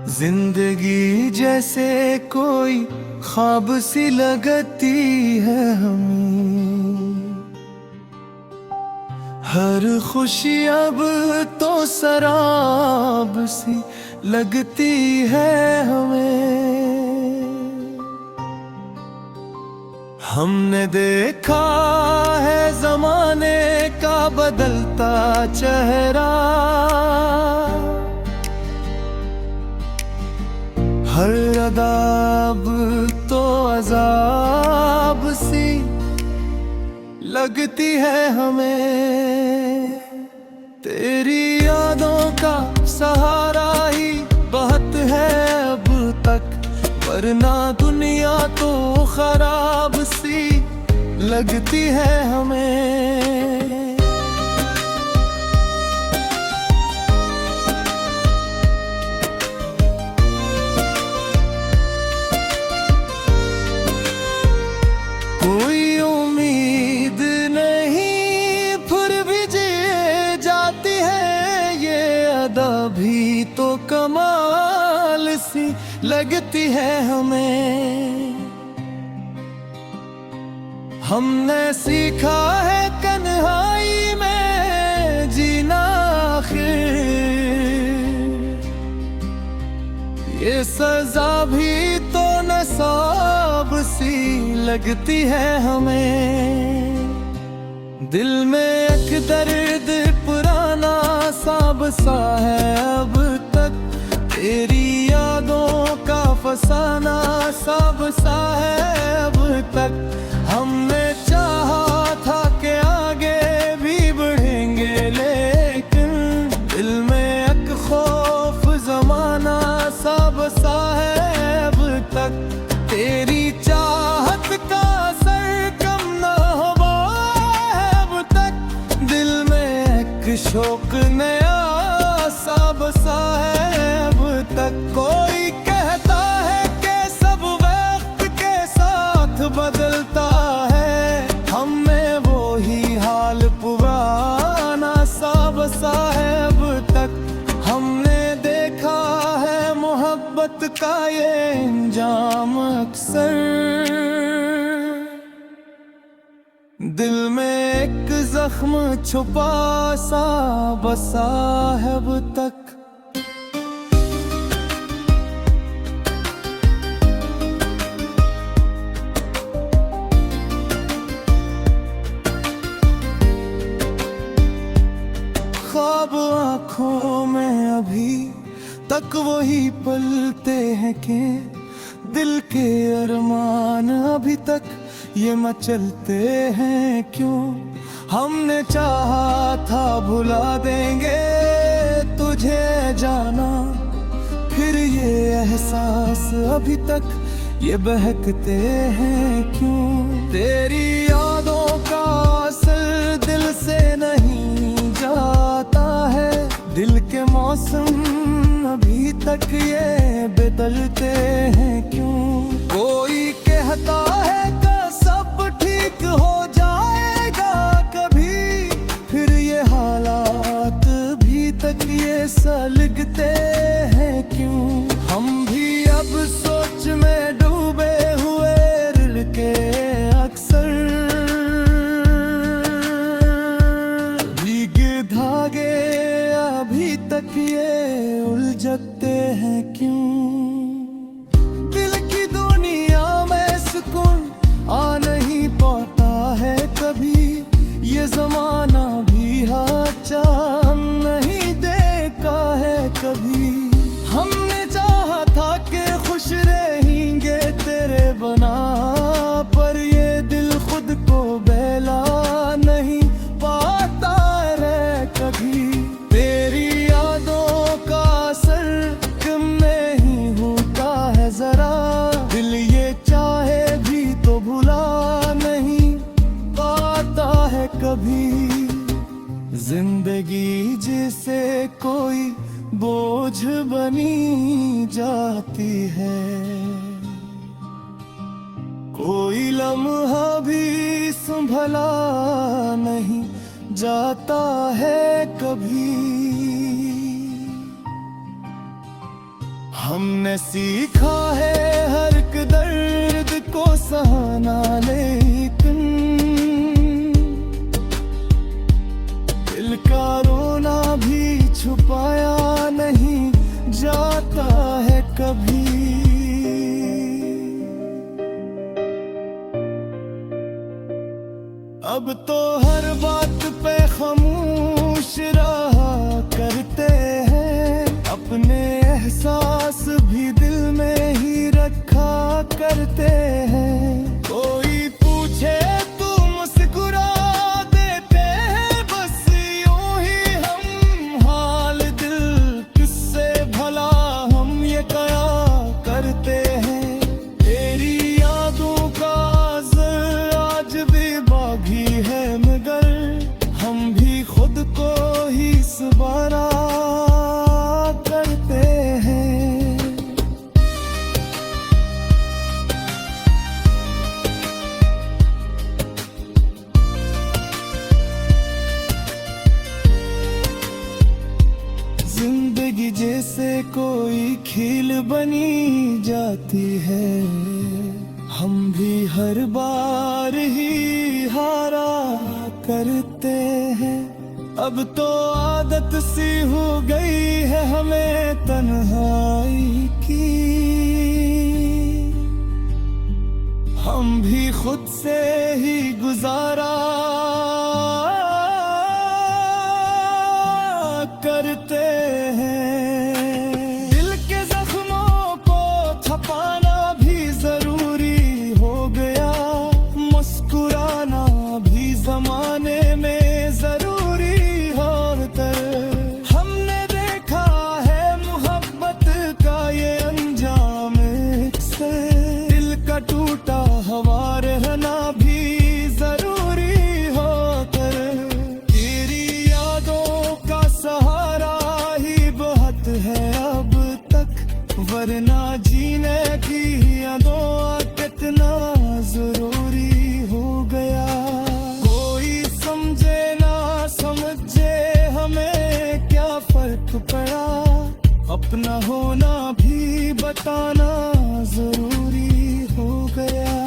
जिंदगी जैसे कोई ख्वाब सी लगती है हमें, हर खुशी अब तो शराब सी लगती है हमें। हमने देखा है जमाने का बदलता चेहरा, हर अदाब तो अजाब सी लगती है हमें। तेरी यादों का सहारा ही बहुत है अब तक, वरना दुनिया तो खराब सी लगती है हमें। कोई उम्मीद नहीं फिर भी जी जाती है, ये अदा भी तो कमाल सी लगती है हमें। हमने सीखा है तन्हाई में जीना आखिर, ये सजा भी तो नसाब सी लगती है हमें। दिल में एक दर्द पुराना सा बसा है अब तक, तेरी यादों का फसाना सा बसा है अब तक। हमने चाहा था कि आगे भी बढ़ेंगे, लेकिन दिल में एक खौफ जमाना सा बसा है अब तक। तेरी चाहत का असर कम न हुआ है अब तक, दिल में एक शौक नया सा बसा है अब तक। कोई कहता है कि सब वक्त के साथ बदलता है, हमें वो ही हाल पुराना सा बसा है अब तक। हमने देखा है मोहब्बत का ये इंजाम अक्सर, दिल में एक जख्म छुपा सा बसा है अब तक। ख्वाब आँखों में अभी तक वही पलते हैं कि दिल के अरमान अभी तक ये मचलते हैं क्यों। हमने चाहा था भुला देंगे तुझे जाना, फिर ये एहसास अभी तक ये बहकते हैं क्यों। तेरी यादों का असर दिल से नहीं जाता है, दिल के मौसम अभी तक ये बदलते हैं क्यों। कोई कहता है कि सब ठीक हो जाएगा कभी, फिर ये हालात भी तक ये सलगते हैं क्यों। हम भी अब सोच में डूबे हुए रुल के अक्सर, भीगे धागे अभी तक ये उलझते हैं क्यों। दिल की दुनिया में सुकून आ नहीं पाता है कभी, ये जमाना भी हाचा नहीं देखा है कभी। हमने चाहा था कि खुश रहेंगे तेरे बना, पर ये दिल खुद को बहला नहीं पाता रे कभी। तेरी यादों का असर कम नहीं होता है जरा, दिल ये चाहे भी तो भुला नहीं पाता है कभी। जिंदगी जिसे कोई बोझ बनी जाती है, कोई लम्हा भी संभला नहीं जाता है कभी। हमने सीखा है हर एक दर्द को सहाना, लेकिन दिल का रोना भी छुपाया नहीं जाता है कभी। अब तो हर बात पे खामोश रहा करते हैं, अपने एहसास भी दिल में ही रखा करते हैं। कोई पूछे तो मुस्कुरा देते हैं, बस यूं ही हम हाल दिल किससे भला हम ये क्या करते हैं। तेरी यादों का असर आज भी बागी है, मगर हम भी खुद को ही सवारा करते हैं। जिंदगी जैसे कोई खेल बनी जाती है, हम भी हर बार ही हारा करते हैं। अब तो आदत सी हो गई है हमें तन्हाई की, हम भी खुद से ही गुजारा करते हैं। दिल के जख्मों को छुपाना भी जरूरी हो गया, मुस्कुराना भी जमाने में जरूरी होता। हमने देखा है मोहब्बत का ये अंजाम से, दिल का टूटा हवा रहना भी जरूरी होता। तेरी यादों का सहारा ही बहुत है अब तक, वरना जीने की यादों कितना जरूरी हो गया। कोई समझे ना समझे हमें क्या फर्क पड़ा, अपना होना भी बताना जरूरी हो गया।